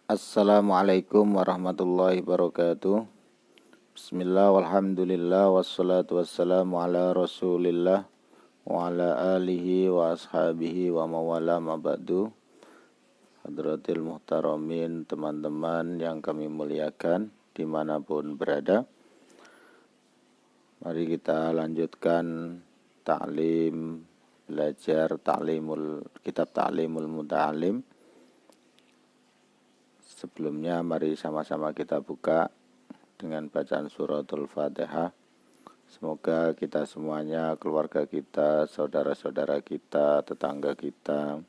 Assalamualaikum warahmatullahi wabarakatuh. Bismillah walhamdulillah wassalatu wassalamu ala rasulillah wa ala alihi wa ashabihi wa mawala mabadu. Hadratil muhtaramin, teman-teman yang kami muliakan dimanapun berada, mari kita lanjutkan belajar kitab Ta'limul Muta'alim. Sebelumnya mari sama-sama kita buka dengan bacaan suratul Fatihah. Semoga kita semuanya, keluarga kita, saudara-saudara kita, tetangga kita,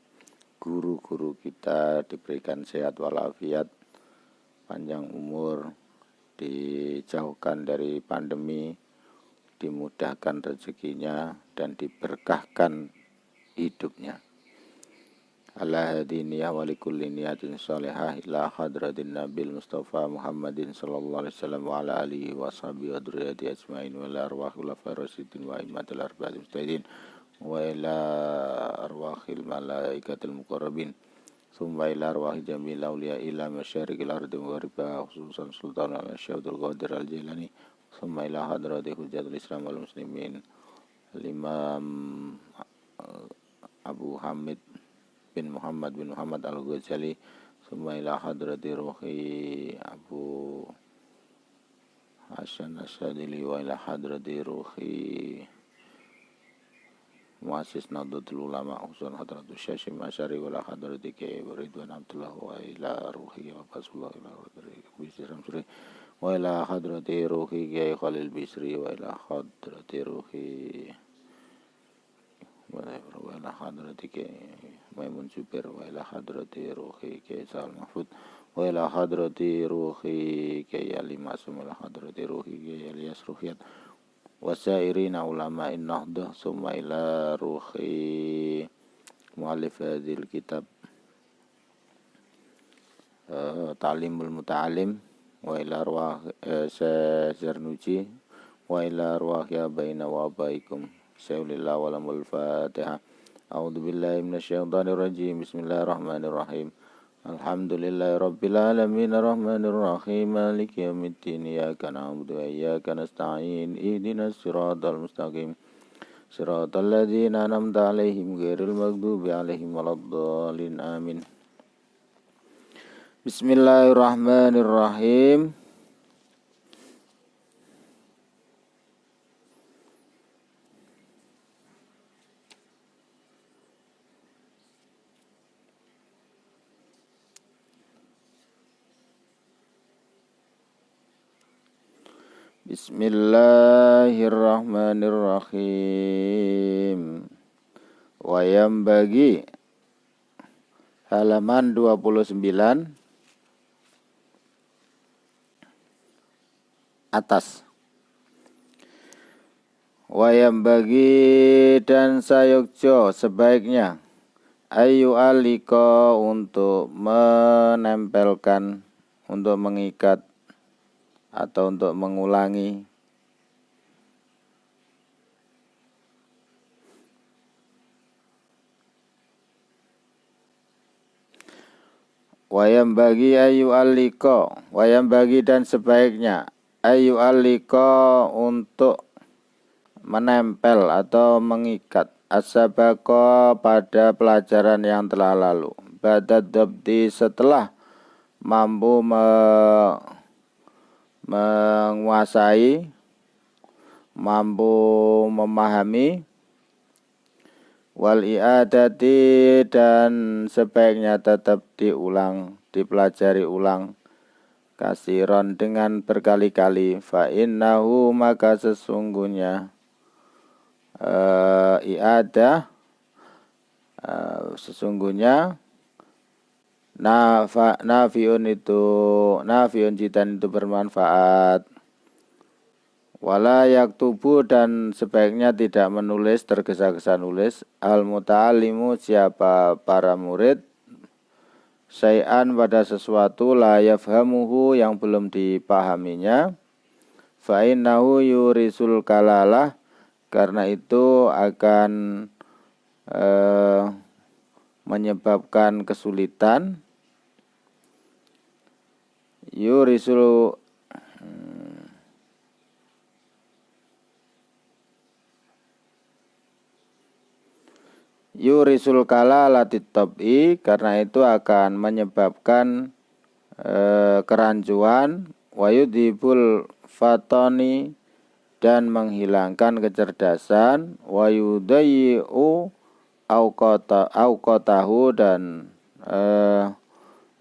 guru-guru kita diberikan sehat walafiat, panjang umur, dijauhkan dari pandemi, dimudahkan rezekinya, dan diberkahkan hidupnya. Ala hadiniyah wa likulli niyatin salihah ila hadratin nabil mustafa Muhammadin sallallahu alaihi wasallam wa ala alihi wa sahbihi wa dzurriyyati ajmain wa ila arwahil farasidin wa immatil arba'atil mustahidin wa ila arwahil malaikatil muqarrabin summa ila arwahi jamil awliya ila masyariqil ardi wa gharibiha khususan sultan al-syaikhul qadir al-jilani summa ila hadrati hujjatul islam wal muslimin al-imam Abu Hamid bin Muhammad al-Ghazali summa ila hadrati ruhi Abu Hasan Asyadili wa ila hadrati ruhi muassis Nahdlatul Ulama usul hadratus Syekh Masyari wa ila hadrati Kiai Ridwan Abdullah wa ila ruhi wa Rasulullah wa ila hadrati ruhi Kiai Khalil Bisri wa ila hadrati ruhi wa ila hadrati Maimun Jubair wa ila hadrati ruhi Kiai Sa'al Mahfud wa ila hadrati ruhi Kiai Ali Masum wa ila hadrati ruhi Kiai Ilyas Ruhiyat wa sairina ulama'in nahdah summa ila ruhi mu'allif hadhil kitab Ta'limul Muta'alim wa ila arwah Zarnuji wa ila arwah ya baina wa baikum Sayyidillah walamul Fatihah. A'udzu billahi minasyaitonir rajim. Bismillahirrahmanirrahim. Alhamdulillahi rabbil alamin arrahmanir rahim maliki yaumiddin iyyaka na'budu wa iyyaka nasta'in ihdinas siratal mustaqim siratal ladzina an'amta 'alaihim ghairil maghdubi 'alaihim waladdallin amin. Bismillahirrahmanirrahim. Bismillahirrahmanirrahim. Wayam bagi halaman 29 atas. Wayam bagi dan sayukjo sebaiknya ayu aliko untuk menempelkan, untuk mengikat atau untuk mengulangi wayam bagi ayu aliko, wayam bagi dan sebaiknya ayu aliko untuk menempel atau mengikat as-sabaqo pada pelajaran yang telah lalu ba'dad dabti setelah mampu menguasai, mampu memahami wal i'adati dan sebaiknya tetap diulang, dipelajari ulang kasiron dengan berkali-kali fa innahu maka sesungguhnya i'adah sesungguhnya nafiun jidan itu bermanfaat wala yaktubu dan sebaiknya tidak menulis tergesa-gesa nulis al muta'allimu siapa para murid syai'an pada sesuatu la yafhamuhu yang belum dipahaminya fa innahu yurisul kalalah karena itu akan menyebabkan kesulitan yurisul yurisul kala latit tab'i, karena itu akan menyebabkan kerancuan, wayudhibul fatoni, dan menghilangkan kecerdasan, wayudayyi'u auqatahu, dan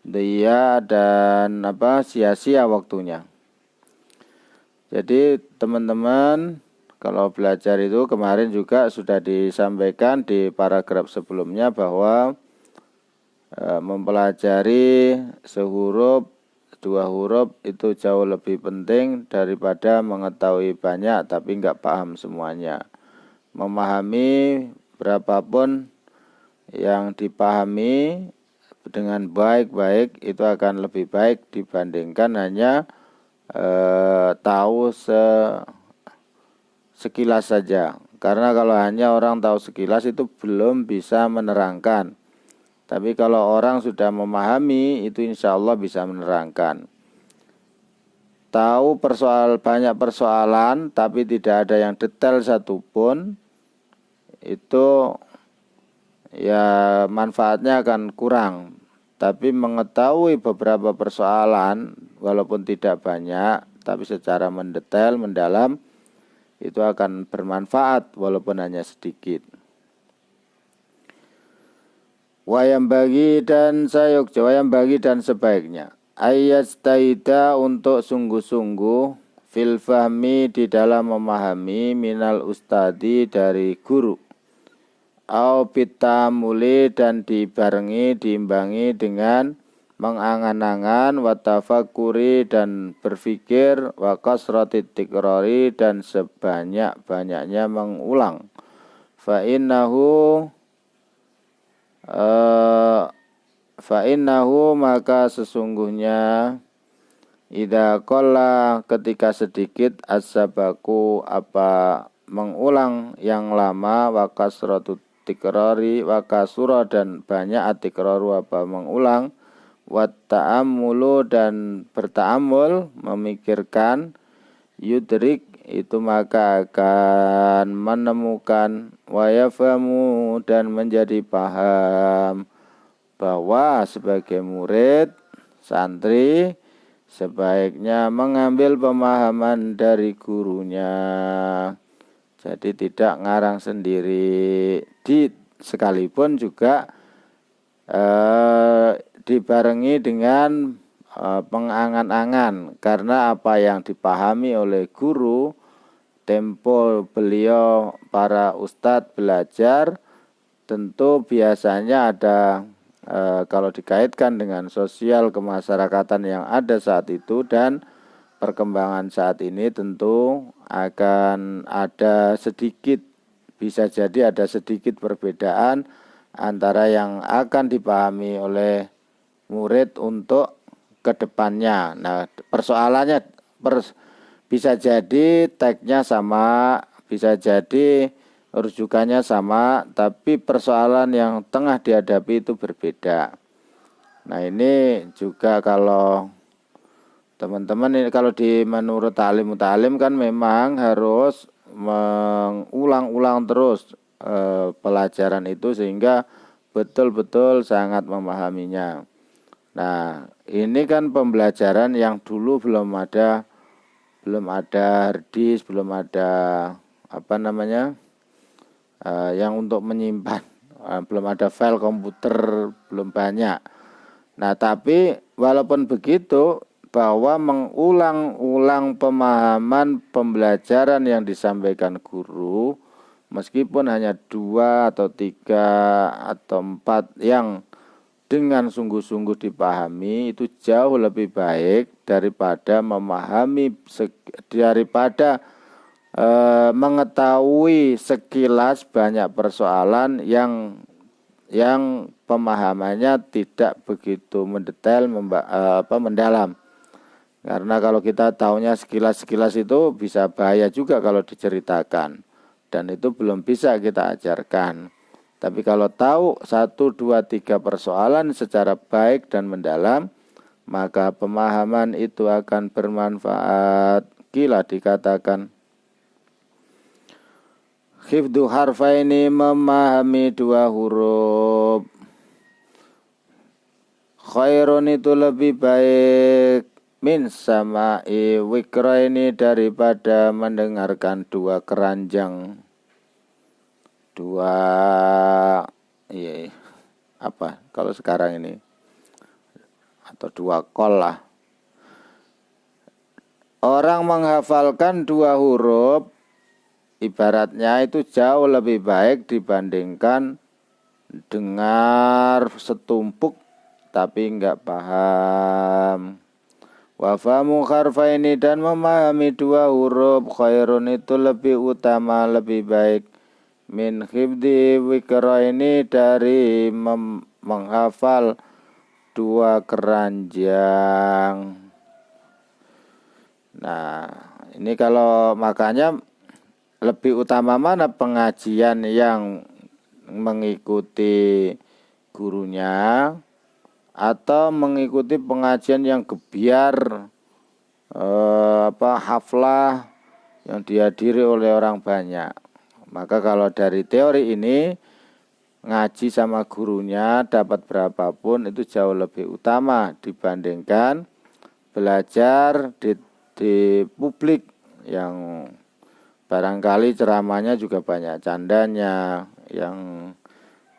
dia dan sia-sia waktunya. Jadi teman-teman, kalau belajar itu kemarin juga sudah disampaikan di paragraf sebelumnya bahwa mempelajari sehuruf, dua huruf itu jauh lebih penting daripada mengetahui banyak tapi nggak paham semuanya. Memahami berapapun yang dipahami dengan baik-baik itu akan lebih baik dibandingkan hanya tahu sekilas saja, karena kalau hanya orang tahu sekilas itu belum bisa menerangkan. Tapi kalau orang sudah memahami itu insya Allah bisa menerangkan. Tahu banyak persoalan tapi tidak ada yang detail satupun, itu ya manfaatnya akan kurang. Tapi mengetahui beberapa persoalan walaupun tidak banyak tapi secara mendetail, mendalam, itu akan bermanfaat walaupun hanya sedikit. Wayam bagi dan sebaiknya ayyastaida, untuk sungguh-sungguh, fil fahmi, di dalam memahami, minal ustadi, dari guru, au bitamuli, dan diimbangi dengan mengangan-angan, watafakuri, dan berpikir, wa kasrati tikrari, dan sebanyak-banyaknya mengulang. Fa innahu, maka sesungguhnya, idza qalla, ketika sedikit, as-sabaku, mengulang yang lama, wa kasratu tikrari, wa kasura, dan banyak atikraru, mengulang, wa ta'ammulu, dan berta'ammul, memikirkan, yudrik, itu maka akan menemukan, wa yafamu, dan menjadi paham, bahwa sebagai murid, santri, sebaiknya mengambil pemahaman dari gurunya. Jadi tidak ngarang sendiri, sekalipun juga dibarengi dengan pengangan-angan, karena apa yang dipahami oleh guru tempo beliau para ustadz belajar tentu biasanya ada kalau dikaitkan dengan sosial kemasyarakatan yang ada saat itu dan perkembangan saat ini, tentu akan ada sedikit, bisa jadi ada sedikit perbedaan antara yang akan dipahami oleh murid untuk kedepannya. Nah, persoalannya bisa jadi tagnya sama, bisa jadi rujukannya sama, tapi persoalan yang tengah dihadapi itu berbeda. Nah, ini juga kalau teman-teman ini, kalau menurut ta'lim kan memang harus mengulang-ulang terus pelajaran itu sehingga betul-betul sangat memahaminya. Nah, ini kan pembelajaran yang dulu belum ada hard disk, belum ada yang untuk menyimpan, belum ada file komputer, belum banyak. Nah, tapi walaupun begitu, bahwa mengulang-ulang pemahaman pembelajaran yang disampaikan guru, meskipun hanya 2 atau 3 atau 4 yang dengan sungguh-sungguh dipahami, itu jauh lebih baik daripada mengetahui sekilas banyak persoalan yang pemahamannya tidak begitu mendetail, mendalam. Karena kalau kita tahunya sekilas-sekilas itu bisa bahaya juga kalau diceritakan, dan itu belum bisa kita ajarkan. Tapi kalau tahu 1, 2, 3 persoalan secara baik dan mendalam, maka pemahaman itu akan bermanfaat. Kila dikatakan, hifdzu harfaini, memahami dua huruf, khairun itu lebih baik, min sama'i wikraini, daripada mendengarkan dua keranjang. Dua, iya, apa kalau sekarang ini, atau dua kol lah. Orang menghafalkan dua huruf ibaratnya itu jauh lebih baik dibandingkan dengar setumpuk tapi enggak paham. Wa fahamu harfaini, dan memahami dua huruf, khairun itu lebih utama, lebih baik, min hifdzi wikraini, dari menghafal dua keranjang. Nah, ini kalau makanya lebih utama mana pengajian yang mengikuti gurunya atau mengikuti pengajian yang gebiar, haflah yang dihadiri oleh orang banyak. Maka kalau dari teori ini, ngaji sama gurunya dapat berapapun itu jauh lebih utama dibandingkan belajar di publik yang barangkali ceramahnya juga banyak candanya, yang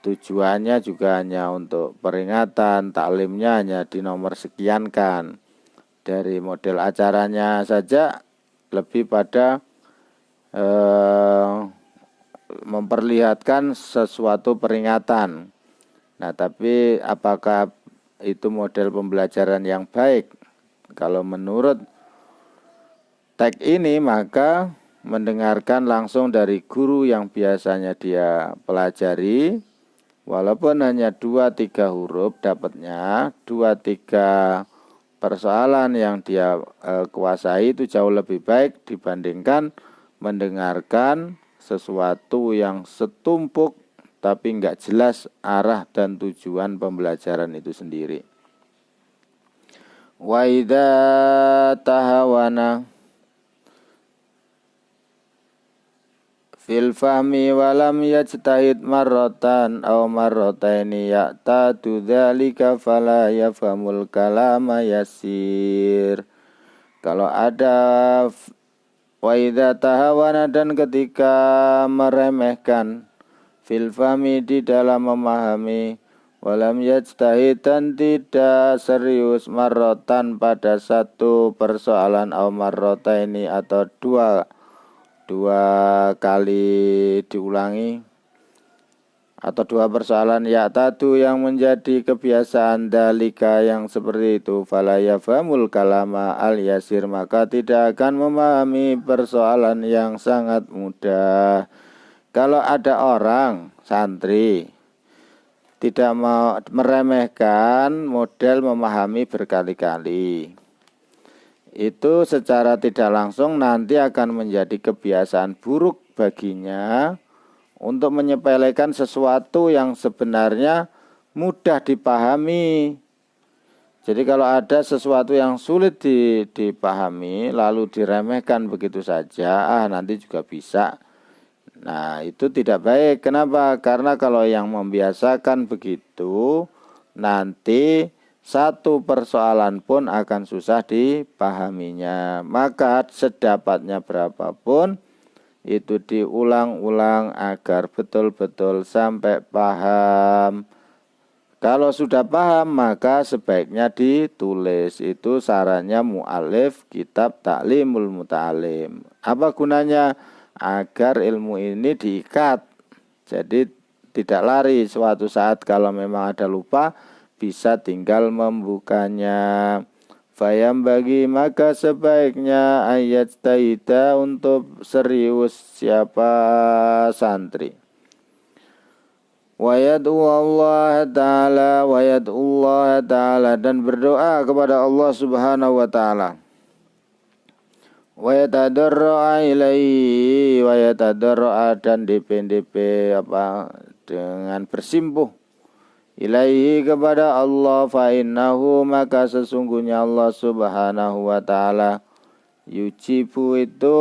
tujuannya juga hanya untuk peringatan, taklimnya hanya dinomor sekiankan. Dari model acaranya saja lebih pada memperlihatkan sesuatu peringatan. Nah, tapi apakah itu model pembelajaran yang baik? Kalau menurut teks ini, maka mendengarkan langsung dari guru yang biasanya dia pelajari, walaupun hanya 2-3 huruf dapatnya, 2-3 persoalan yang dia kuasai, itu jauh lebih baik dibandingkan mendengarkan sesuatu yang setumpuk tapi enggak jelas arah dan tujuan pembelajaran itu sendiri. Wa idza tahawana fil fahmi walam yajtahid marratan aw marrataini ya'tadu dzalika fala yafhamul kalama yasir. Kalau ada wa idza tahawana, dan ketika meremehkan, fil fahmi, di dalam memahami, walam yajtahid, dan tidak serius, marratan, pada satu persoalan, aw marrataini, atau dua kali diulangi, atau dua persoalan, ya'tadu, yang menjadi kebiasaan, dalika, yang seperti itu, fala yafhamul kalama al yasir, maka tidak akan memahami persoalan yang sangat mudah. Kalau ada orang santri tidak mau meremehkan model memahami berkali-kali, itu secara tidak langsung nanti akan menjadi kebiasaan buruk baginya untuk menyepelekan sesuatu yang sebenarnya mudah dipahami. Jadi kalau ada sesuatu yang sulit dipahami lalu diremehkan begitu saja, nanti juga bisa. Nah, itu tidak baik. Kenapa? Karena kalau yang membiasakan begitu, nanti satu persoalan pun akan susah dipahaminya. Maka sedapatnya berapapun itu diulang-ulang agar betul-betul sampai paham. Kalau sudah paham, maka sebaiknya ditulis. Itu sarannya mu'alif kitab Ta'limul Muta'alim. Apa gunanya? Agar ilmu ini diikat. Jadi tidak lari. Suatu saat kalau memang ada lupa, bisa tinggal membukanya. Fayam bagi, maka sebaiknya ayat taida, untuk serius siapa santri. Wa yad'u Allah ta'ala, dan berdoa kepada Allah Subhanahu wa ta'ala. Wa yatadarra'a ilaihi, wa yatadarra'a, dan DP dengan bersimpuh ilaihi kepada Allah, fa innahu maka sesungguhnya Allah subhanahu wa ta'ala yujibu itu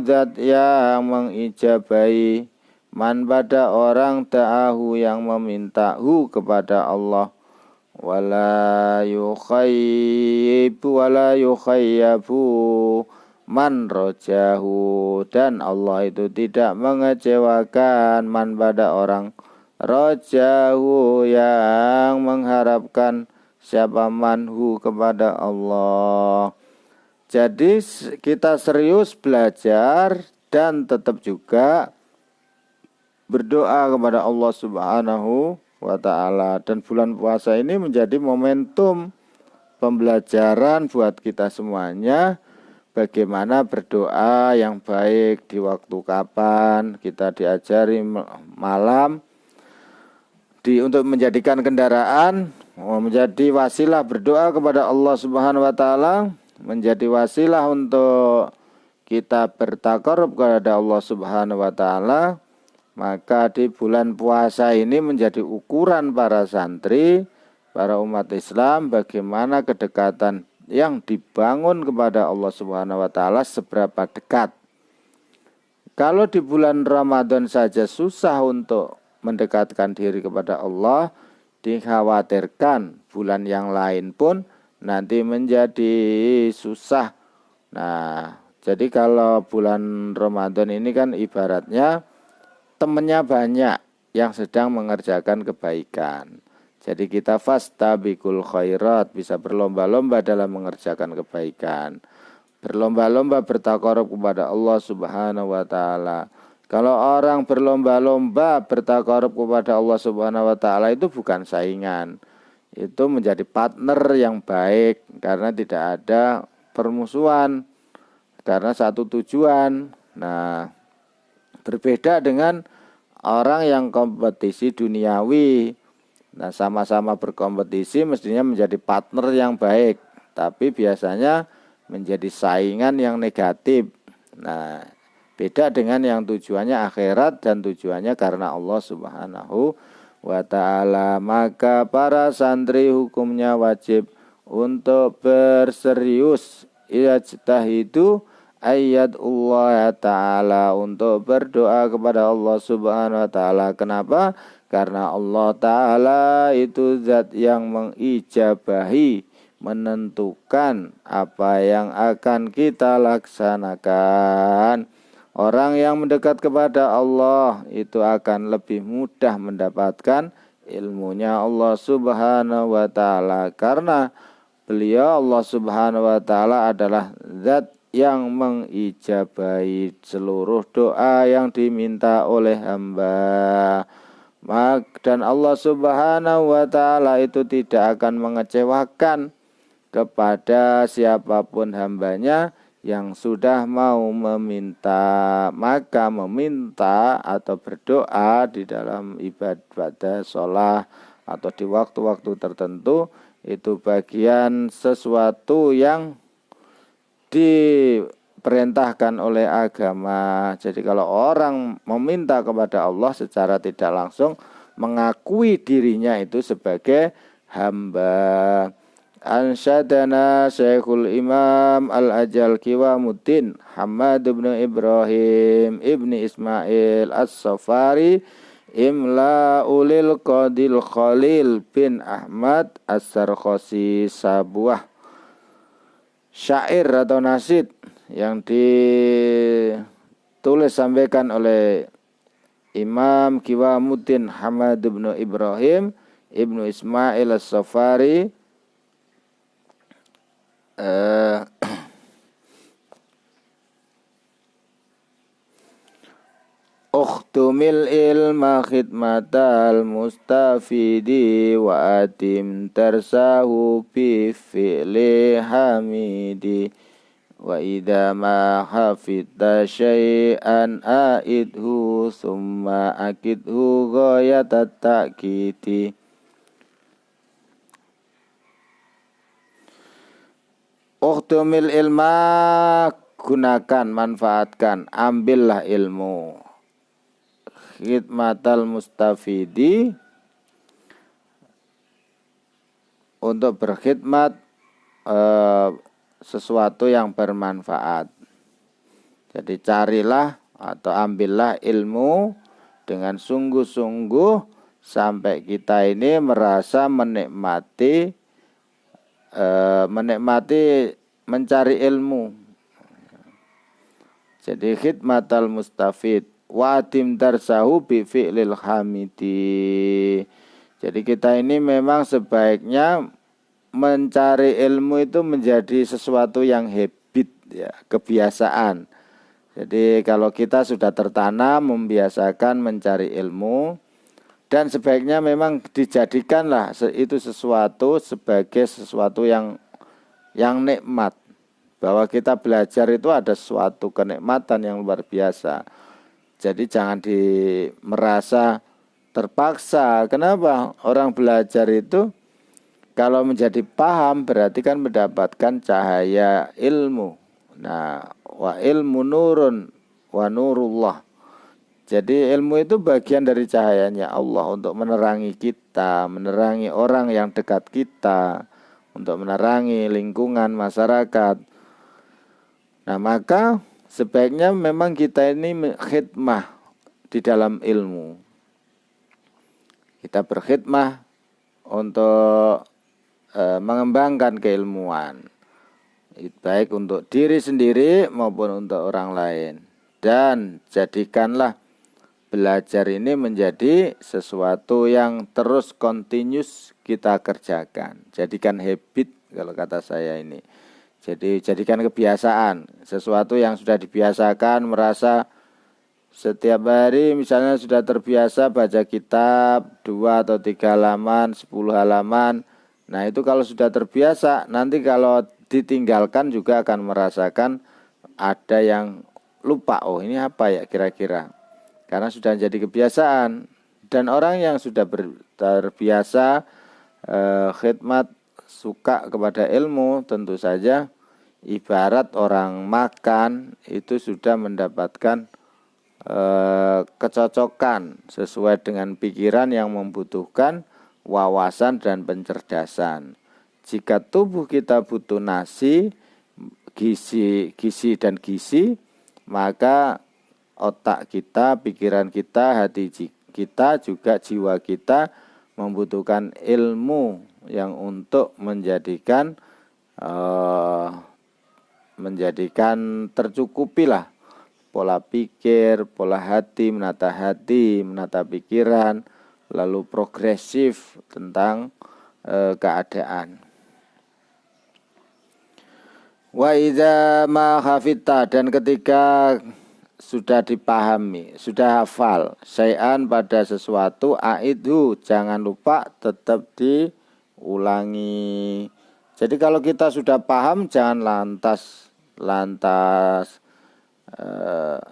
zat yang mengijabai man pada orang ta'ahu yang memintahu kepada Allah, wala yukhayyabu man rojahu, dan Allah itu tidak mengecewakan man pada orang rojahu yang mengharapkan siapa manhu kepada Allah. Jadi kita serius belajar dan tetap juga berdoa kepada Allah subhanahu wa ta'ala. Dan bulan puasa ini menjadi momentum pembelajaran buat kita semuanya, bagaimana berdoa yang baik di waktu kapan. Kita diajari malam untuk menjadikan kendaraan, menjadi wasilah berdoa kepada Allah subhanahu wa ta'ala, menjadi wasilah untuk kita bertakarub kepada Allah subhanahu wa ta'ala. Maka di bulan puasa ini menjadi ukuran para santri, para umat Islam, bagaimana kedekatan yang dibangun kepada Allah subhanahu wa ta'ala seberapa dekat. Kalau di bulan Ramadan saja susah untuk mendekatkan diri kepada Allah, dikhawatirkan bulan yang lain pun nanti menjadi susah. Nah, jadi kalau bulan Ramadan ini kan ibaratnya temannya banyak yang sedang mengerjakan kebaikan. Jadi kita fastabiqul khairat, bisa berlomba-lomba dalam mengerjakan kebaikan, berlomba-lomba bertakarub kepada Allah subhanahu wa ta'ala. Kalau orang berlomba-lomba bertakarub kepada Allah subhanahu wa ta'ala, itu bukan saingan, itu menjadi partner yang baik, karena tidak ada permusuhan, karena satu tujuan. Nah, berbeda dengan orang yang kompetisi duniawi. Nah, sama-sama berkompetisi mestinya menjadi partner yang baik, tapi biasanya menjadi saingan yang negatif. Nah, beda dengan yang tujuannya akhirat dan tujuannya karena Allah subhanahu wa ta'ala. Maka para santri hukumnya wajib untuk berserius ijtahidu ayat Allah ta'ala, untuk berdoa kepada Allah subhanahu wa ta'ala. Kenapa? Karena Allah ta'ala itu zat yang mengijabahi, menentukan apa yang akan kita laksanakan. Orang yang mendekat kepada Allah itu akan lebih mudah mendapatkan ilmunya Allah subhanahu wa ta'ala, karena beliau Allah subhanahu wa ta'ala adalah zat yang mengijabahi seluruh doa yang diminta oleh hamba. Dan Allah subhanahu wa ta'ala itu tidak akan mengecewakan kepada siapapun hambanya yang sudah mau meminta. Maka meminta atau berdoa di dalam ibadah sholat atau di waktu-waktu tertentu itu bagian sesuatu yang diperintahkan oleh agama. Jadi kalau orang meminta kepada Allah secara tidak langsung mengakui dirinya itu sebagai hamba. Ansyadana Syekhul Imam Al-Ajal Qiwamuddin Hamad bin Ibrahim ibni Ismail As-Safari Imla ulil Qadil Khalil bin Ahmad As-Sarkhosi, Sabuah syair atau nasid yang ditulis sampaikan oleh Imam Qiwamuddin Hamad bin Ibrahim ibnu Ismail As-Safari. Ukhtumil ilma khidmatal mustafidi wa atim tarsahu bi fi'li hamidi wa idza ma hafidta syai'an a'idhu summa akidhu ghayatat ta'kidi. Ukhtumil ilma, gunakan, manfaatkan, ambillah ilmu. Khidmatal mustafidi, untuk berkhidmat sesuatu yang bermanfaat. Jadi carilah atau ambillah ilmu dengan sungguh-sungguh sampai kita ini merasa menikmati mencari ilmu. Jadi khidmatal mustafid wa tim darsahu bi fi'lil hamidi. Jadi kita ini memang sebaiknya mencari ilmu itu menjadi sesuatu yang habit, ya, kebiasaan. Jadi kalau kita sudah tertanam membiasakan mencari ilmu, dan sebaiknya memang dijadikanlah itu sesuatu sebagai sesuatu yang nikmat. Bahwa kita belajar itu ada suatu kenikmatan yang luar biasa. Jadi jangan merasa terpaksa. Kenapa? Orang belajar itu kalau menjadi paham berarti kan mendapatkan cahaya ilmu. Nah, wa ilmu nurun wa nurullah. Jadi ilmu itu bagian dari cahayanya Allah untuk menerangi kita, menerangi orang yang dekat kita, untuk menerangi lingkungan masyarakat. Nah, maka sebaiknya memang kita ini khidmah di dalam ilmu. Kita berkhidmah untuk mengembangkan keilmuan, baik untuk diri sendiri maupun untuk orang lain. Dan jadikanlah belajar ini menjadi sesuatu yang terus continuous kita kerjakan. Jadikan habit kalau kata saya ini. Jadi jadikan kebiasaan, sesuatu yang sudah dibiasakan, merasa setiap hari misalnya sudah terbiasa baca kitab 2 atau 3 halaman, 10 halaman. Nah itu kalau sudah terbiasa, nanti kalau ditinggalkan juga akan merasakan ada yang lupa, oh ini apa ya kira-kira. Karena sudah jadi kebiasaan. Dan orang yang sudah terbiasa khidmat, suka kepada ilmu, tentu saja ibarat orang makan itu sudah mendapatkan kecocokan sesuai dengan pikiran yang membutuhkan wawasan dan pencerdasan. Jika tubuh kita butuh nasi, gizi dan gizi, maka otak kita, pikiran kita, hati kita, juga jiwa kita membutuhkan ilmu yang untuk menjadikan tercukupilah pola pikir, pola hati, menata pikiran, lalu progresif tentang keadaan. Wa idza ma hafita, dan ketika sudah dipahami, sudah hafal syai'an pada sesuatu, aidhu, jangan lupa tetap diulangi. Jadi kalau kita sudah paham jangan lantas.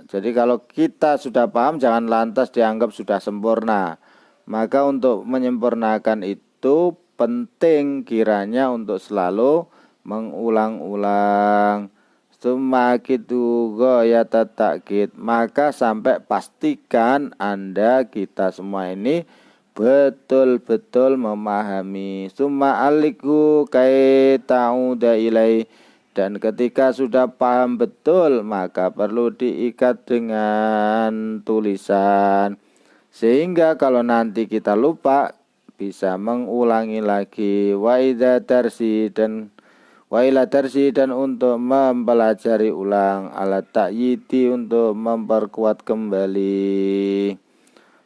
Jadi kalau kita sudah paham jangan lantas dianggap sudah sempurna. Maka untuk menyempurnakan itu penting kiranya untuk selalu mengulang-ulang. Semakitu ghayata ta'kid, maka sampai pastikan Anda, kita semua ini betul-betul memahami. Summa aliku kai ta'uda ilai, dan ketika sudah paham betul maka perlu diikat dengan tulisan, sehingga kalau nanti kita lupa bisa mengulangi lagi. Wa ila darsi, dan untuk mempelajari ulang, alat ta'yiti, untuk memperkuat kembali,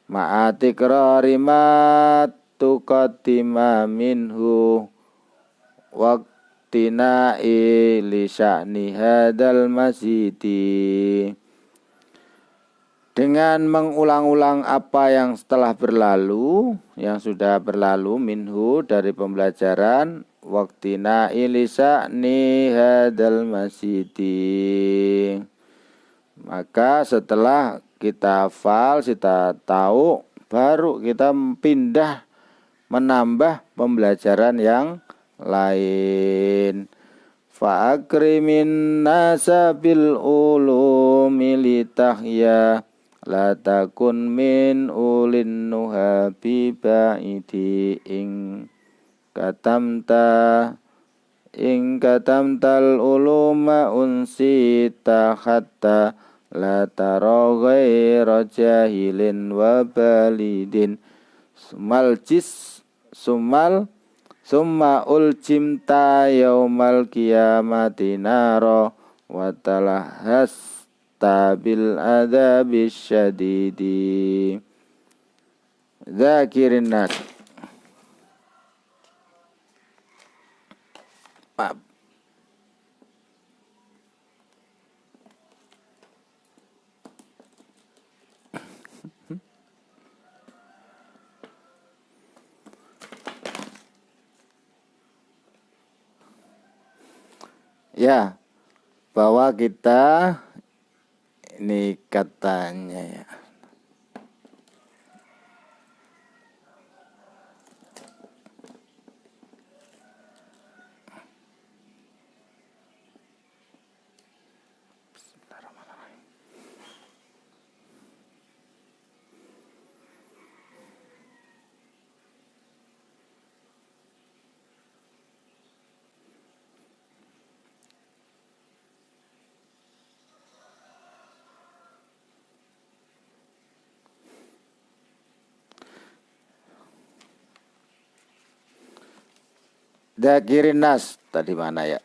ma'atikrari ma tuqaddima minhu waqtina'i li sya'ni hadal masjidi, dengan mengulang-ulang apa yang telah berlalu, yang sudah berlalu, minhu, dari pembelajaran, waqtina ilisa ni hadal masjidi. Maka setelah kita hafal, kita tahu, baru kita pindah menambah pembelajaran yang lain. Fa akrimin nasa bil ulumi litahya la takun min ulin nuha bi ba'idi ing katamta ing katamtal uluma unsita hatta la tara ghaira jahilin wa balidin summa uljimta yaumal qiyamati naro wa talahhasta bil adzabis syadidi. Dzakirin nas. Ya, bahwa kita ini katanya ya. Dzakirin nas tadi mana ya?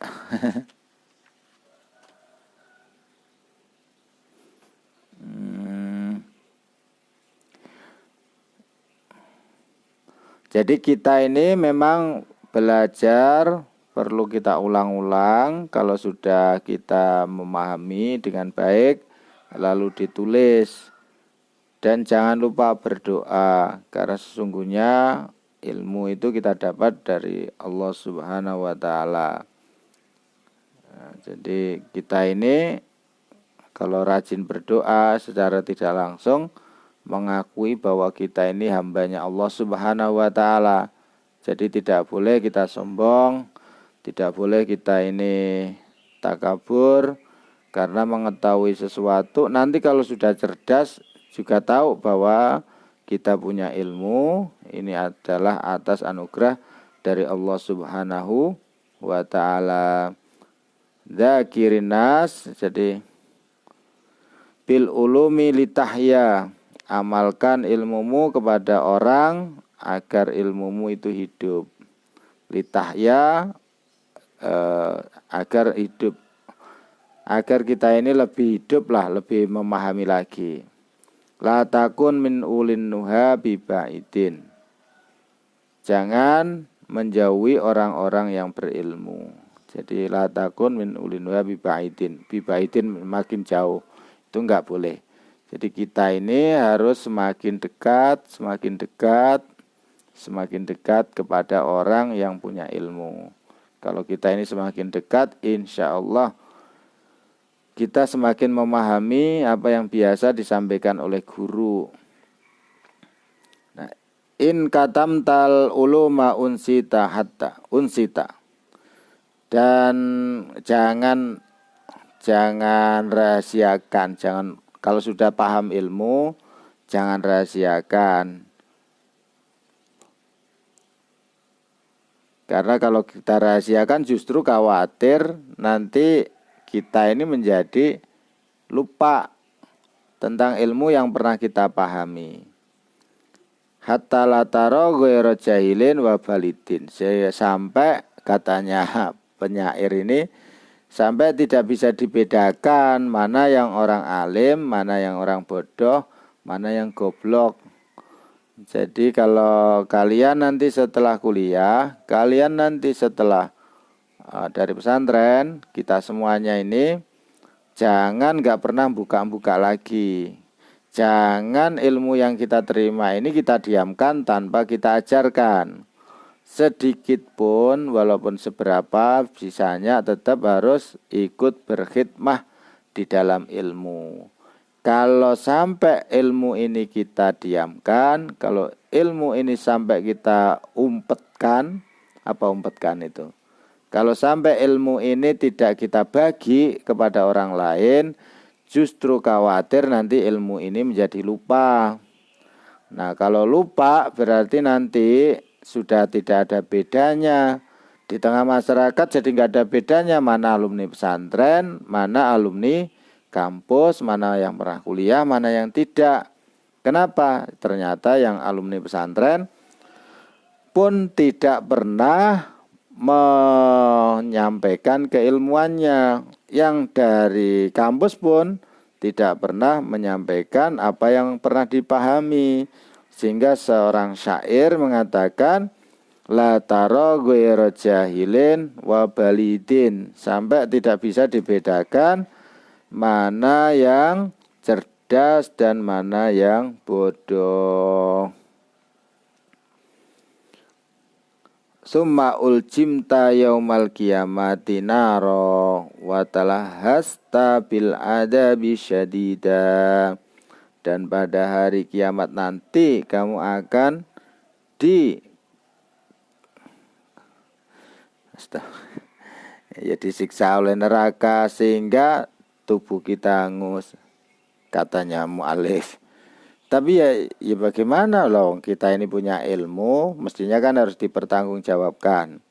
Jadi kita ini memang belajar perlu kita ulang-ulang. Kalau sudah kita memahami dengan baik, lalu ditulis. Dan jangan lupa berdoa, karena sesungguhnya ilmu itu kita dapat dari Allah Subhanahu wa Ta'ala. Nah, jadi kita ini kalau rajin berdoa secara tidak langsung mengakui bahwa kita ini hambanya Allah Subhanahu wa Ta'ala. Jadi tidak boleh kita sombong, tidak boleh kita ini takabur karena mengetahui sesuatu. Nanti kalau sudah cerdas juga tahu bahwa kita punya ilmu, ini adalah atas anugerah dari Allah Subhanahu wa Ta'ala. Dzakirin nas, jadi bil ulumi litahya, amalkan ilmumu kepada orang agar ilmumu itu hidup. Litahya, agar hidup, agar kita ini lebih hidup lah, lebih memahami lagi. La takun min ulin nuha bibaidin, jangan menjauhi orang-orang yang berilmu. Jadi la takun min ulin nuha bibaidin, bibaidin makin jauh, itu enggak boleh. Jadi kita ini harus semakin dekat, semakin dekat kepada orang yang punya ilmu. Kalau kita ini semakin dekat, insya Allah kita semakin memahami apa yang biasa disampaikan oleh guru. Nah, in katamtal uluma unsita hatta unsita. Dan jangan rahasiakan, kalau sudah paham ilmu jangan rahasiakan. Karena kalau kita rahasiakan justru khawatir nanti kita ini menjadi lupa tentang ilmu yang pernah kita pahami. Hatta lataro ghairu jahilin wa balidin. Sampai katanya penyair ini, sampai tidak bisa dibedakan mana yang orang alim, mana yang orang bodoh, mana yang goblok. Jadi kalau kalian nanti setelah kuliah, kalian nanti setelah dari pesantren, kita semuanya ini jangan nggak pernah buka-buka lagi. Jangan ilmu yang kita terima ini kita diamkan tanpa kita ajarkan. Sedikit pun walaupun seberapa sisanya tetap harus ikut berkhidmah di dalam ilmu. Kalau sampai ilmu ini kita diamkan, kalau ilmu ini sampai kita umpetkan, apa umpetkan itu? Kalau sampai ilmu ini tidak kita bagi kepada orang lain, justru khawatir nanti ilmu ini menjadi lupa. Nah, kalau lupa berarti nanti sudah tidak ada bedanya. Di tengah masyarakat jadi nggak ada bedanya mana alumni pesantren, mana alumni kampus, mana yang pernah kuliah, mana yang tidak. Kenapa? Ternyata yang alumni pesantren pun tidak pernah menyampaikan keilmuannya. Yang dari kampus pun tidak pernah menyampaikan apa yang pernah dipahami. Sehingga seorang syair mengatakan la taro ghairu jahilin wa balidin, sampai tidak bisa dibedakan mana yang cerdas dan mana yang bodoh. Summa uljimta yaumal qiyamati naro wa talahasta bil adabi syadida, dan pada hari kiamat nanti kamu akan disiksa oleh neraka sehingga tubuh kita hangus, katanya mu'alif. Tapi ya bagaimana loh, kita ini punya ilmu, mestinya kan harus dipertanggungjawabkan,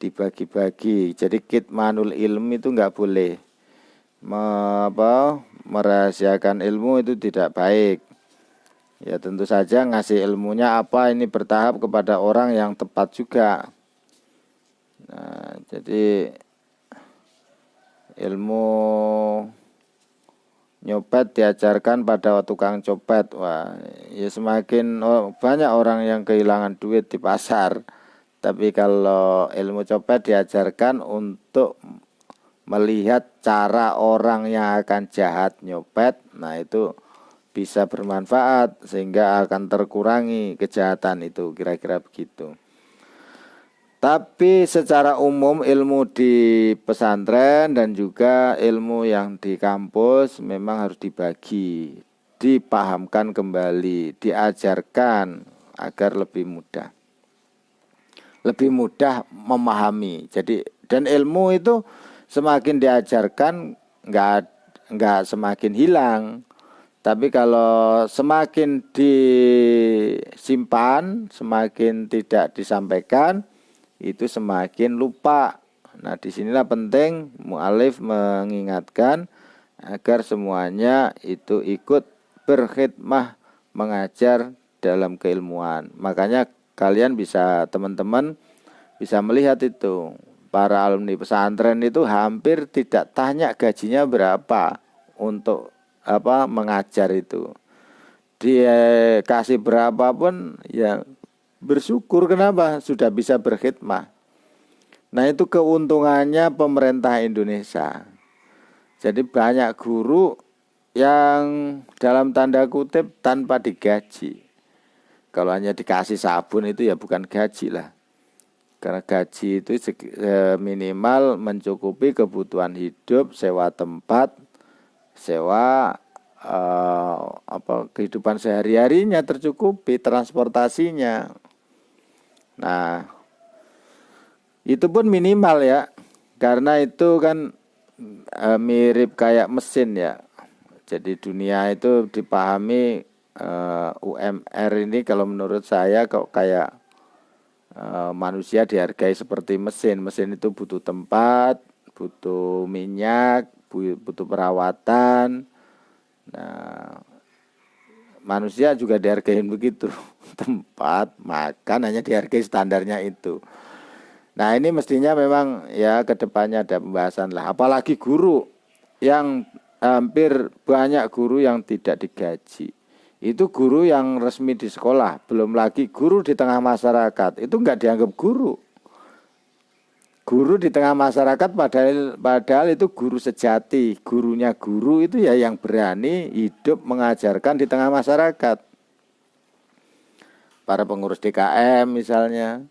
dibagi-bagi. Jadi kitmanul ilmi itu nggak boleh merahasiakan ilmu, itu tidak baik. Ya tentu saja ngasih ilmunya apa ini bertahap kepada orang yang tepat juga. Nah, jadi ilmu nyopet diajarkan pada tukang copet. Wah, ya semakin banyak orang yang kehilangan duit di pasar. Tapi kalau ilmu copet diajarkan untuk melihat cara orang yang akan jahat nyopet, nah itu bisa bermanfaat sehingga akan terkurangi kejahatan itu, kira-kira begitu. Tapi secara umum ilmu di pesantren dan juga ilmu yang di kampus memang harus dibagi, dipahamkan kembali, diajarkan agar lebih mudah memahami. Jadi dan ilmu itu semakin diajarkan nggak semakin hilang. Tapi kalau semakin disimpan, semakin tidak disampaikan, itu semakin lupa. Nah, disinilah penting mu'alif mengingatkan agar semuanya itu ikut berkhidmah mengajar dalam keilmuan. Makanya kalian bisa, teman-teman bisa melihat itu. Para alumni pesantren itu hampir tidak tanya gajinya berapa untuk mengajar itu. Dia kasih berapapun ya bersyukur. Kenapa? Sudah bisa berkhidmah. Nah, itu keuntungannya pemerintah Indonesia. Jadi banyak guru yang dalam tanda kutip tanpa digaji. Kalau hanya dikasih sabun itu ya bukan gaji lah. Karena gaji itu minimal mencukupi kebutuhan hidup, sewa tempat, sewa kehidupan sehari-harinya tercukupi, transportasinya. Nah, itu pun minimal ya, karena itu kan mirip kayak mesin ya. Jadi dunia itu dipahami UMR ini kalau menurut saya kok kayak manusia dihargai seperti mesin. Mesin itu butuh tempat, butuh minyak, butuh perawatan. Nah, manusia juga dihargai begitu. Tempat, makan, hanya dihargai standarnya itu. Nah, ini mestinya memang ya kedepannya ada pembahasan lah. Apalagi guru yang hampir banyak guru yang tidak digaji. Itu guru yang resmi di sekolah, belum lagi guru di tengah masyarakat. Itu enggak dianggap guru. Guru di tengah masyarakat padahal itu guru sejati. Gurunya guru itu ya yang berani hidup mengajarkan di tengah masyarakat. Para pengurus DKM misalnya,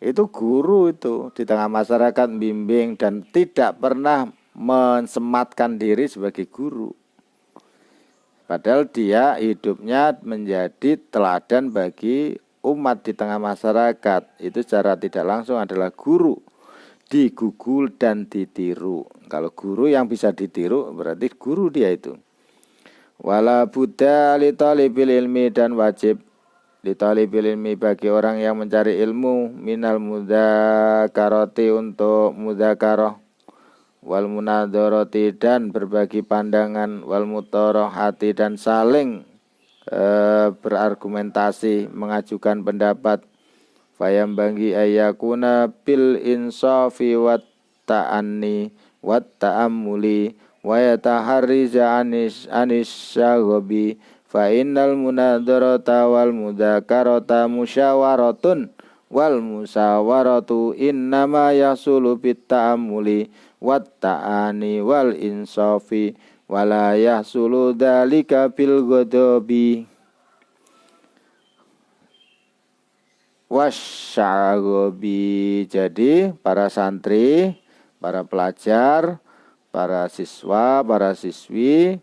itu guru itu di tengah masyarakat bimbing dan tidak pernah mensematkan diri sebagai guru. Padahal dia hidupnya menjadi teladan bagi umat di tengah masyarakat. Itu secara tidak langsung adalah guru, digugul dan ditiru. Kalau guru yang bisa ditiru berarti guru dia itu. Wala budda li talibil ilmi, dan wajib Litalibil ilmi bagi orang yang mencari ilmu, minal mudzakarati untuk mudzakarah, wal munadzarati dan berbagi pandangan, wal mutorohati dan saling berargumentasi, mengajukan pendapat. Fayam bagi ayakuna bil insafi wat ta'anni wat ta'ammuli wa yataharriza anis syaghabi fa innal munadzarata wal mudzakarata musyawaratun wal musawaratu innama yasulu bit ta'ammuli wat ta'ani wal insafi wala yahsulu dzalika bil ghadabi wasyaghabi. Jadi para santri, para pelajar, para siswa, para siswi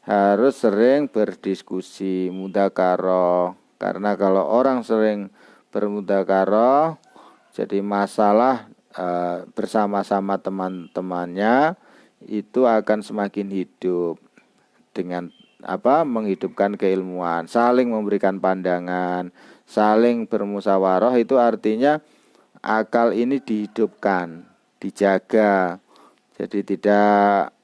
harus sering berdiskusi mudzakarah. Karena kalau orang sering bermudzakarah, jadi masalah bersama-sama teman-temannya itu akan semakin hidup dengan menghidupkan keilmuan, saling memberikan pandangan, saling bermusyawarah. Itu artinya akal ini dihidupkan, dijaga. Jadi tidak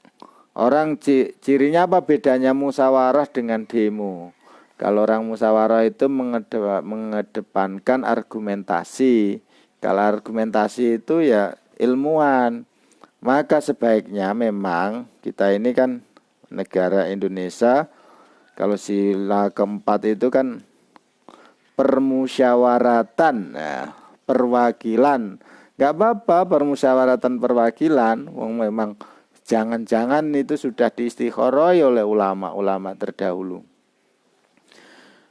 orang cirinya apa bedanya musyawarah dengan demo? Kalau orang musyawarah itu mengedepankan argumentasi. Kalau argumentasi itu ya ilmuwan. Maka sebaiknya memang kita ini kan negara Indonesia, kalau sila keempat itu kan permusyawaratan, perwakilan. Gak apa-apa permusyawaratan perwakilan, memang jangan-jangan itu sudah diistikharoi oleh ulama-ulama terdahulu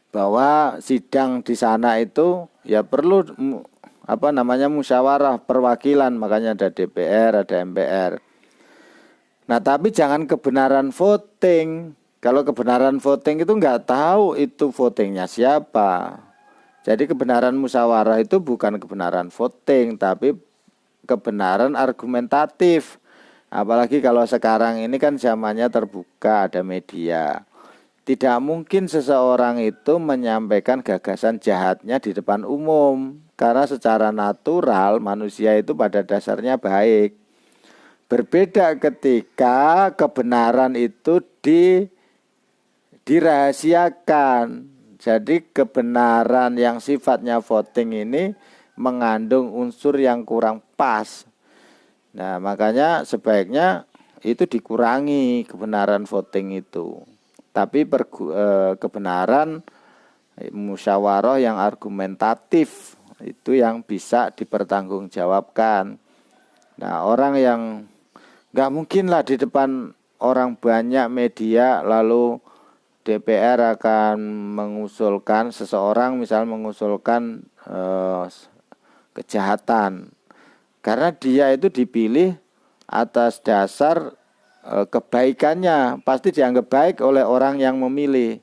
bahwa sidang di sana itu ya perlu musyawarah perwakilan, makanya ada DPR, ada MPR. Nah tapi jangan kebenaran voting. Kalau kebenaran voting itu nggak tahu itu votingnya siapa. Jadi kebenaran musyawarah itu bukan kebenaran voting, tapi kebenaran argumentatif. Apalagi kalau sekarang ini kan zamannya terbuka, ada media. Tidak mungkin seseorang itu menyampaikan gagasan jahatnya di depan umum, karena secara natural manusia itu pada dasarnya baik. Berbeda ketika kebenaran itu dirahasiakan. Jadi kebenaran yang sifatnya voting ini mengandung unsur yang kurang pas. Nah makanya sebaiknya itu dikurangi kebenaran voting itu. Tapi kebenaran musyawarah yang argumentatif itu yang bisa dipertanggungjawabkan. Nah orang yang gak mungkin lah di depan orang banyak media lalu DPR akan mengusulkan seseorang, misal mengusulkan kejahatan, karena dia itu dipilih atas dasar kebaikannya, pasti dianggap baik oleh orang yang memilih.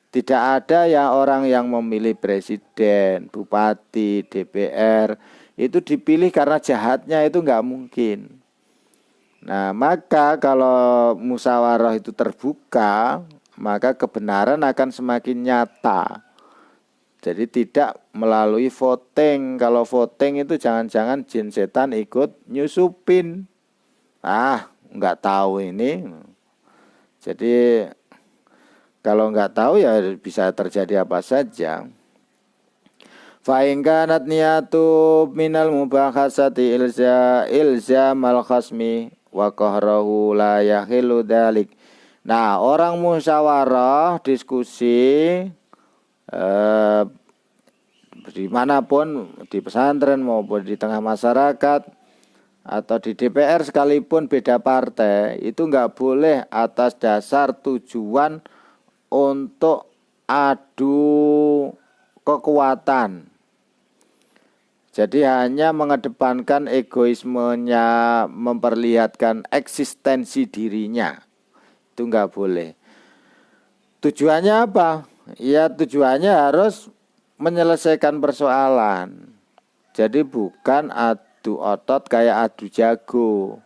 Tidak ada orang yang memilih presiden, bupati, DPR itu dipilih karena jahatnya, itu nggak mungkin. Nah maka kalau musyawarah itu terbuka, maka kebenaran akan semakin nyata. Jadi tidak melalui voting. Kalau voting itu jangan-jangan jin setan ikut nyusupin. Nggak tahu ini. Jadi kalau nggak tahu ya bisa terjadi apa saja. Fa in kanat niyatu minal mubahasati ilzamal khasmi wa qahrahu la yahilu dzalik. Nah, orang musyawarah diskusi dimanapun, di pesantren maupun di tengah masyarakat atau di DPR sekalipun beda partai, itu nggak boleh atas dasar tujuan untuk adu kekuatan. Jadi hanya mengedepankan egoismenya, memperlihatkan eksistensi dirinya. Itu nggak boleh. Tujuannya apa? Ya tujuannya harus menyelesaikan persoalan. Jadi bukan adu otot kayak adu jago.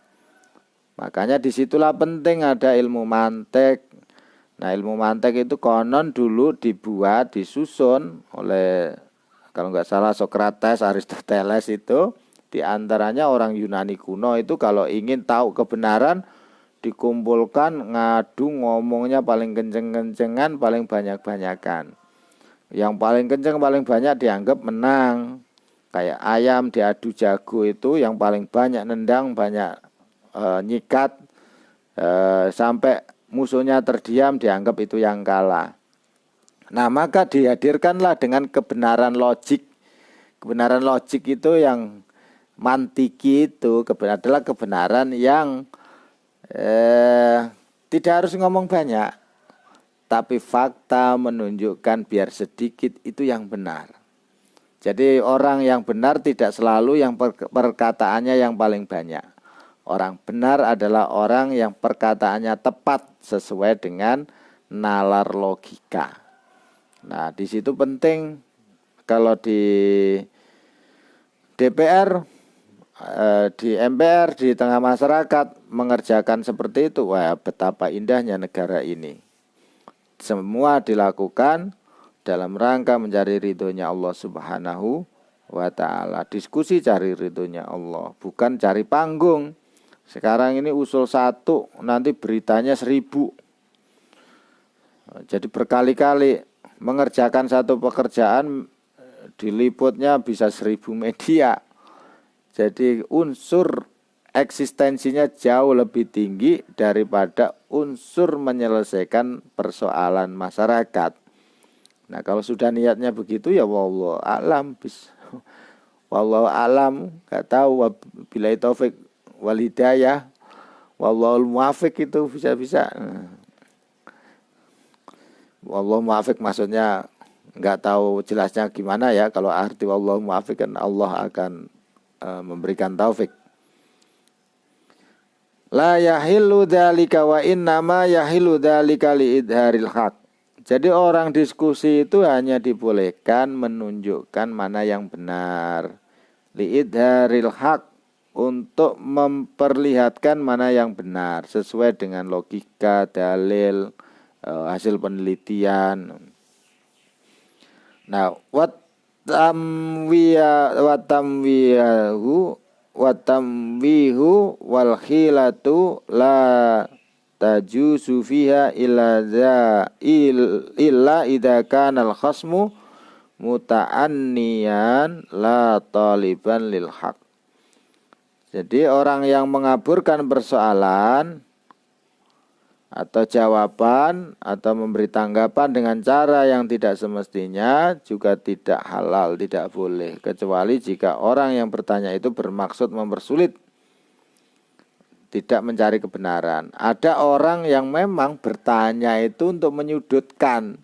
Makanya disitulah penting ada ilmu mantek, Nah, ilmu mantek itu konon dulu dibuat, disusun oleh, kalau nggak salah, Sokrates, Aristoteles itu. Di antaranya orang Yunani kuno itu kalau ingin tahu kebenaran, dikumpulkan, ngadu, ngomongnya paling kenceng-kencengan, paling banyak-banyakan. Yang paling kenceng, paling banyak dianggap menang. Kayak ayam diadu jago itu, yang paling banyak nendang, banyak nyikat, sampai musuhnya terdiam, dianggap itu yang kalah. Nah, maka dihadirkanlah dengan kebenaran logik. Kebenaran logik itu yang mantiki itu adalah kebenaran yang tidak harus ngomong banyak, tapi fakta menunjukkan biar sedikit itu yang benar. Jadi orang yang benar tidak selalu yang perkataannya yang paling banyak. Orang benar adalah orang yang perkataannya tepat sesuai dengan nalar logika. Nah, di situ penting kalau di DPR, di MPR, di tengah masyarakat mengerjakan seperti itu. Wah, betapa indahnya negara ini. Semua dilakukan dalam rangka mencari ridhonya Allah Subhanahu wa ta'ala. Diskusi cari ridhonya Allah, bukan cari panggung. Sekarang ini usul 1, nanti beritanya 1000. Jadi berkali-kali mengerjakan satu pekerjaan, diliputnya bisa 1000 media. Jadi unsur eksistensinya jauh lebih tinggi daripada unsur menyelesaikan persoalan masyarakat. Nah, kalau sudah niatnya begitu ya wallahu alam, wallahu alam, enggak tahu, wabillahi taufik wal hidayah, wallahul muwaffiq, itu bisa-bisa. Wallahu muwaffiq maksudnya enggak tahu jelasnya gimana ya. Kalau arti wallahu muwaffiq kan Allah akan memberikan taufik. La yahillu dzalika wa innama yahillu dzalika liidharil haq. Jadi orang diskusi itu hanya dibolehkan menunjukkan mana yang benar. Liidharil haq, untuk memperlihatkan mana yang benar sesuai dengan logika, dalil, hasil penelitian. Nah, watamwihu wal khilatu la tajuzu fiha illa idza kana al khasmu muta'anniyan la taliban lil haq. Jadi orang yang mengaburkan persoalan atau jawaban atau memberi tanggapan dengan cara yang tidak semestinya juga tidak halal, tidak boleh, kecuali jika orang yang bertanya itu bermaksud mempersulit, tidak mencari kebenaran. Ada orang yang memang bertanya itu untuk menyudutkan,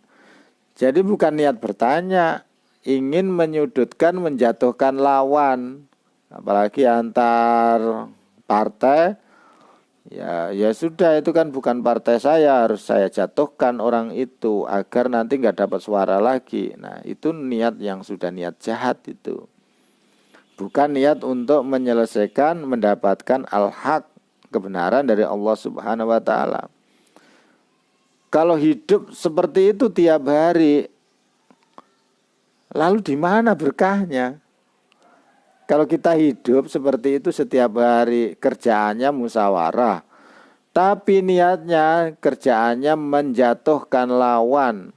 jadi bukan niat bertanya, ingin menyudutkan, menjatuhkan lawan, apalagi antar partai. Ya sudah, itu kan bukan partai saya, harus saya jatuhkan orang itu agar nanti nggak dapat suara lagi. Nah, itu niat yang sudah niat jahat itu. Bukan niat untuk menyelesaikan, mendapatkan al-haq, kebenaran dari Allah Subhanahu wa ta'ala. Kalau hidup seperti itu tiap hari, lalu di mana berkahnya? Kalau kita hidup seperti itu setiap hari, kerjaannya musyawarah, tapi niatnya kerjaannya menjatuhkan lawan,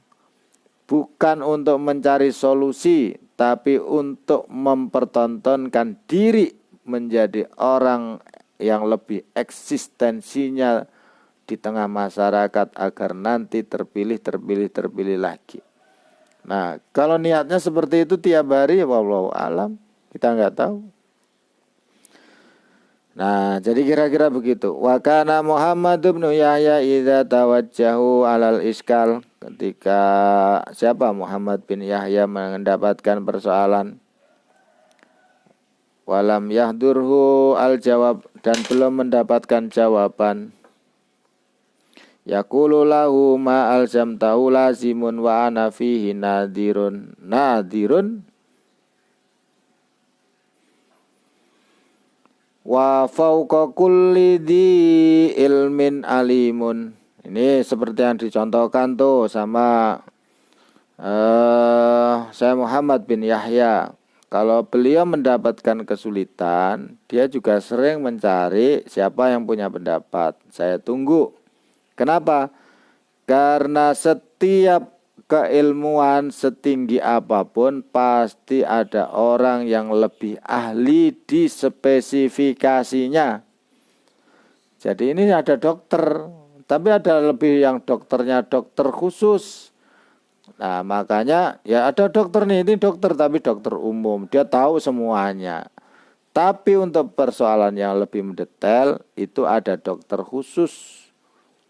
bukan untuk mencari solusi, tapi untuk mempertontonkan diri menjadi orang yang lebih eksistensinya di tengah masyarakat agar nanti terpilih lagi. Nah, kalau niatnya seperti itu tiap hari, ya wallahu alam, kita nggak tahu. Nah, jadi kira-kira begitu. Wa kana Muhammad bin Yahya idza tawajjahu alal iskal, ketika siapa Muhammad bin Yahya mendapatkan persoalan, walam yahdurhu al jawab, dan belum mendapatkan jawaban, yaqulu lahu ma alzamtahu lazimun wa ana fihi nadirun wa fauqa kulli di ilmin alimun. Ini seperti yang dicontohkan tuh sama saya Muhammad bin Yahya. Kalau beliau mendapatkan kesulitan, dia juga sering mencari siapa yang punya pendapat. Saya tunggu. Kenapa? Karena setiap keilmuan setinggi apapun pasti ada orang yang lebih ahli di spesifikasinya. Jadi ini ada dokter, tapi ada lebih yang dokternya dokter khusus. Nah, makanya ya ada dokter nih, ini dokter tapi dokter umum, dia tahu semuanya. Tapi untuk persoalan yang lebih mendetail itu ada dokter khusus.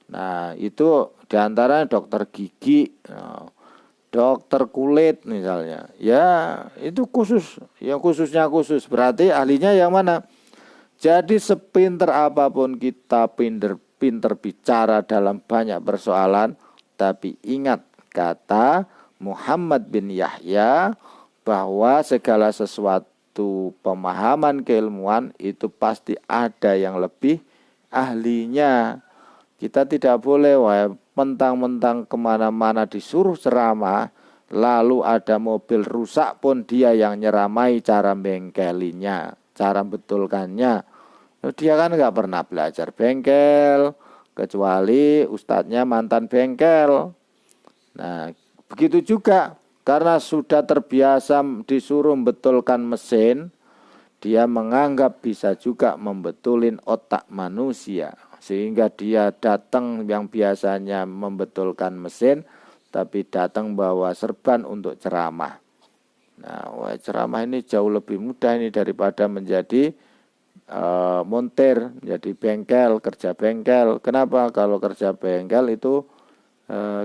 Nah, itu diantaranya dokter gigi, dokter kulit misalnya. Ya, itu khusus, yang khususnya khusus. Berarti ahlinya yang mana? Jadi sepinter apapun kita pinter bicara dalam banyak persoalan, tapi ingat kata Muhammad bin Yahya bahwa segala sesuatu pemahaman keilmuan itu pasti ada yang lebih ahlinya. Kita tidak boleh mentang-mentang kemana-mana disuruh ceramah, lalu ada mobil rusak pun dia yang nyeramai cara bengkelinya, cara betulkannya. Dia kan nggak pernah belajar bengkel, kecuali ustadznya mantan bengkel. Nah, begitu juga karena sudah terbiasa disuruh membetulkan mesin, dia menganggap bisa juga membetulin otak manusia. Sehingga dia datang yang biasanya membetulkan mesin, tapi datang bawa serban untuk ceramah. Nah, ceramah ini jauh lebih mudah ini daripada menjadi montir, menjadi bengkel, kerja bengkel. Kenapa? Kalau kerja bengkel itu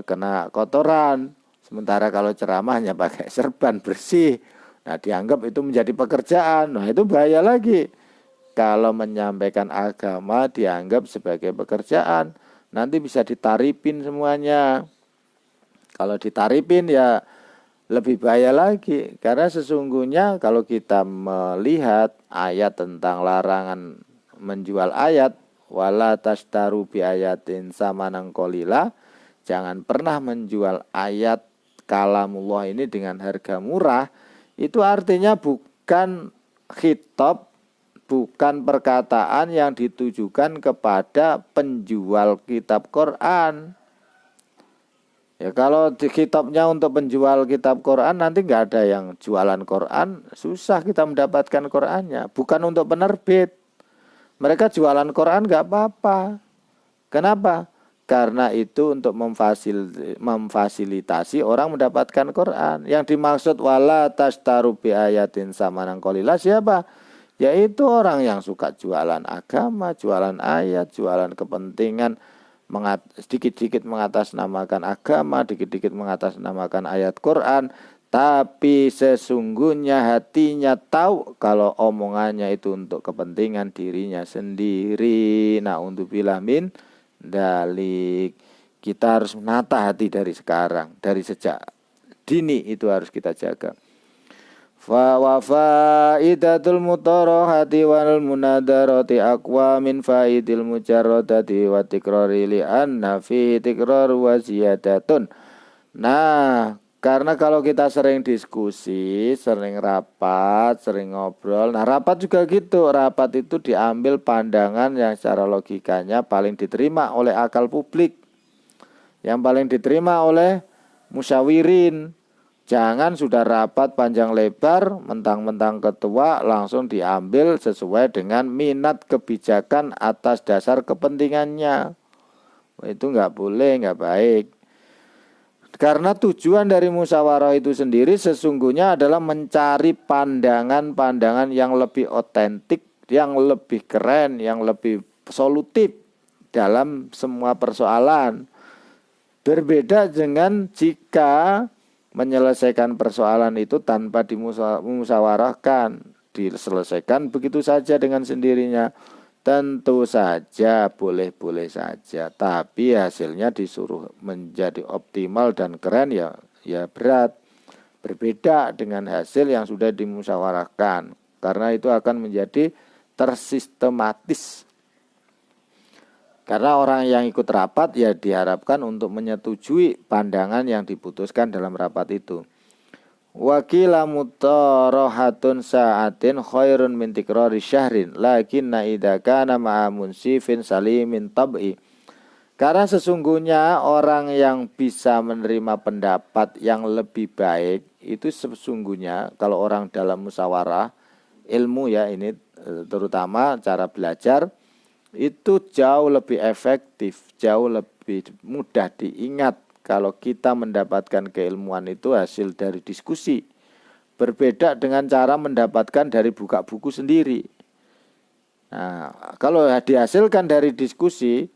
kena kotoran, sementara kalau ceramahnya pakai serban bersih, nah dianggap itu menjadi pekerjaan. Nah itu bahaya lagi. Kalau menyampaikan agama dianggap sebagai pekerjaan, nanti bisa ditaripin semuanya. Kalau ditaripin ya lebih bahaya lagi, karena sesungguhnya kalau kita melihat ayat tentang larangan menjual ayat, wala tastaru bi ayatin samanan qalila, jangan pernah menjual ayat kalamullah ini dengan harga murah. Itu artinya bukan khitab, bukan perkataan yang ditujukan kepada penjual kitab Quran. Ya kalau di kitabnya untuk penjual kitab Quran, nanti nggak ada yang jualan Quran, susah kita mendapatkan Qurannya. Bukan untuk penerbit. Mereka jualan Quran nggak apa-apa. Kenapa? Karena itu untuk memfasilitasi orang mendapatkan Quran. Yang dimaksud wala tastaru bi ayatin samanan qalila siapa? Yaitu orang yang suka jualan agama, jualan ayat, jualan kepentingan, sedikit-sedikit mengatasnamakan agama, dikit-dikit mengatasnamakan ayat Quran, tapi sesungguhnya hatinya tahu kalau omongannya itu untuk kepentingan dirinya sendiri. Na'udzubillah min dalik. Kita harus menata hati dari sekarang, dari sejak dini itu harus kita jaga. Fa wa faidatul mutarahati wal munadarati aqwa min faidil mujarradati wa tikrari li anna fi tikrar wa ziyadatun. Nah, karena kalau kita sering diskusi, sering rapat, sering ngobrol. Nah, rapat juga gitu. Rapat itu diambil pandangan yang secara logikanya paling diterima oleh akal publik, yang paling diterima oleh musyawirin. Jangan sudah rapat panjang lebar, mentang-mentang ketua langsung diambil sesuai dengan minat kebijakan atas dasar kepentingannya. Itu nggak boleh, nggak baik. Karena tujuan dari musyawarah itu sendiri sesungguhnya adalah mencari pandangan-pandangan yang lebih otentik, yang lebih keren, yang lebih solutif dalam semua persoalan. Berbeda dengan jika menyelesaikan persoalan itu tanpa dimusyawarahkan, diselesaikan begitu saja dengan sendirinya. Tentu saja boleh-boleh saja, tapi hasilnya disuruh menjadi optimal dan keren ya berat. Berbeda dengan hasil yang sudah dimusyawarahkan, karena itu akan menjadi tersistematis. Karena orang yang ikut rapat ya diharapkan untuk menyetujui pandangan yang diputuskan dalam rapat itu. Wakila mutarahatun sa'atin khairun min tikrari syahrin lakinna idza kana ma'a munsifin salimin tab'i. Karena sesungguhnya orang yang bisa menerima pendapat yang lebih baik itu sesungguhnya kalau orang dalam musyawarah ilmu ya ini terutama cara belajar itu jauh lebih efektif, jauh lebih mudah diingat kalau kita mendapatkan keilmuan itu hasil dari diskusi. Berbeda dengan cara mendapatkan dari buka buku sendiri. Nah, kalau dihasilkan dari diskusi,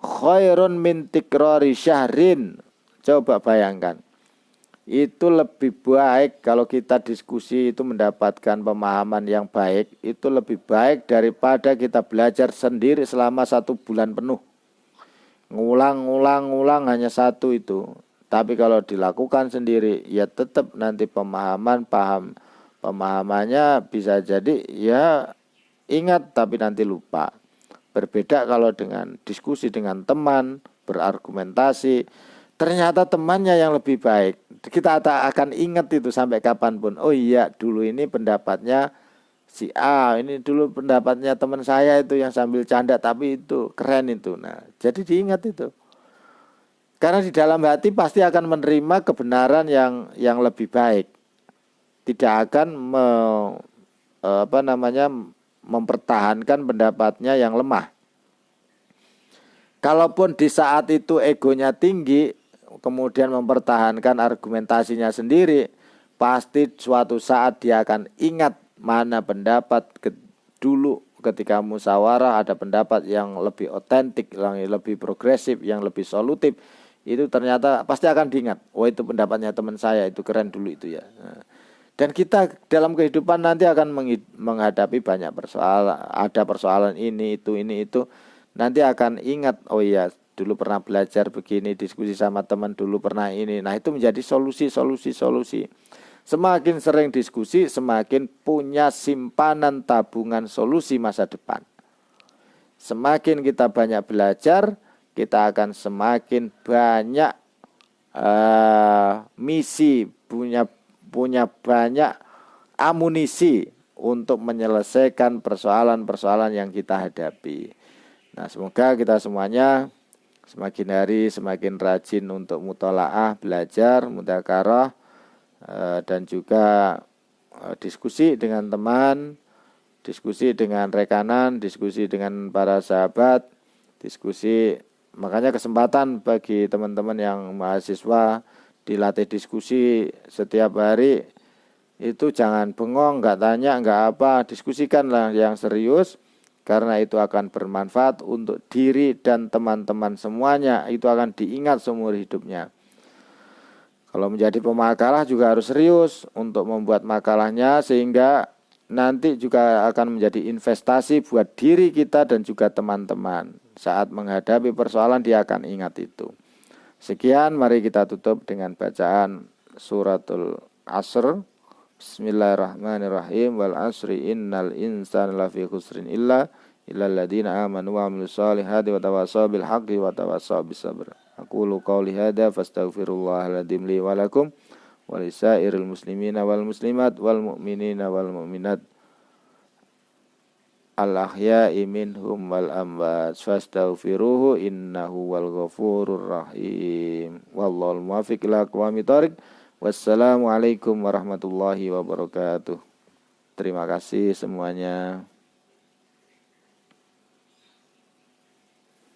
khairun min tikrari syahrin. Coba bayangkan. Itu lebih baik kalau kita diskusi itu mendapatkan pemahaman yang baik. Itu lebih baik daripada kita belajar sendiri selama 1 bulan penuh. Ngulang hanya satu itu. Tapi kalau dilakukan sendiri ya tetap nanti pemahamannya bisa jadi ya ingat tapi nanti lupa. Berbeda kalau dengan diskusi dengan teman, berargumentasi. Ternyata temannya yang lebih baik. Kita akan ingat itu sampai kapanpun. Oh iya, dulu ini pendapatnya si A, ini dulu pendapatnya teman saya itu yang sambil canda, tapi itu keren itu. Nah, jadi diingat itu. Karena di dalam hati pasti akan menerima kebenaran yang lebih baik. Tidak akan mempertahankan pendapatnya yang lemah. Kalaupun di saat itu egonya tinggi, kemudian mempertahankan argumentasinya sendiri, pasti suatu saat dia akan ingat mana pendapat dulu ketika musyawarah ada pendapat yang lebih otentik, yang lebih progresif, yang lebih solutif. Itu ternyata pasti akan diingat. Oh itu pendapatnya teman saya, itu keren dulu itu ya. Dan kita dalam kehidupan nanti akan menghadapi banyak persoalan. Ada persoalan ini itu. Nanti akan ingat, oh iya dulu pernah belajar begini, diskusi sama teman dulu pernah ini. Nah itu menjadi solusi. Semakin sering diskusi, semakin punya simpanan tabungan solusi masa depan. Semakin kita banyak belajar, kita akan semakin banyak misi, punya banyak amunisi untuk menyelesaikan persoalan-persoalan yang kita hadapi. Nah, semoga kita semuanya semakin hari semakin rajin untuk mutolaah, belajar, mudzakarah, dan juga diskusi dengan teman, diskusi dengan rekanan, diskusi dengan para sahabat, diskusi. Makanya kesempatan bagi teman-teman yang mahasiswa dilatih diskusi setiap hari, itu jangan bengong, nggak tanya, nggak apa, diskusikanlah yang serius. Karena itu akan bermanfaat untuk diri dan teman-teman semuanya. Itu akan diingat seumur hidupnya. Kalau menjadi pemakalah juga harus serius untuk membuat makalahnya, sehingga nanti juga akan menjadi investasi buat diri kita dan juga teman-teman. Saat menghadapi persoalan dia akan ingat itu. Sekian, mari kita tutup dengan bacaan suratul Asr. Bismillahirrahmanirrahim. Wal asri innal insana lafi khusrin illal ladzina amanu wa amilus solihati wa tawassaw bil haqqi wa tawassaw bis sabr. Aqulu qawli hadza fastaghfirullahal ladzim li wa lakum wa lisairil muslimina wal muslimat wal mu'minina wal mu'minat al ahya'i minhum wal amwat fastaghfiruhu innahu wal ghafurur rahim. Wallahul muwaffiq ila aqwamit thoriq. Wassalamualaikum warahmatullahi wabarakatuh. Terima kasih semuanya.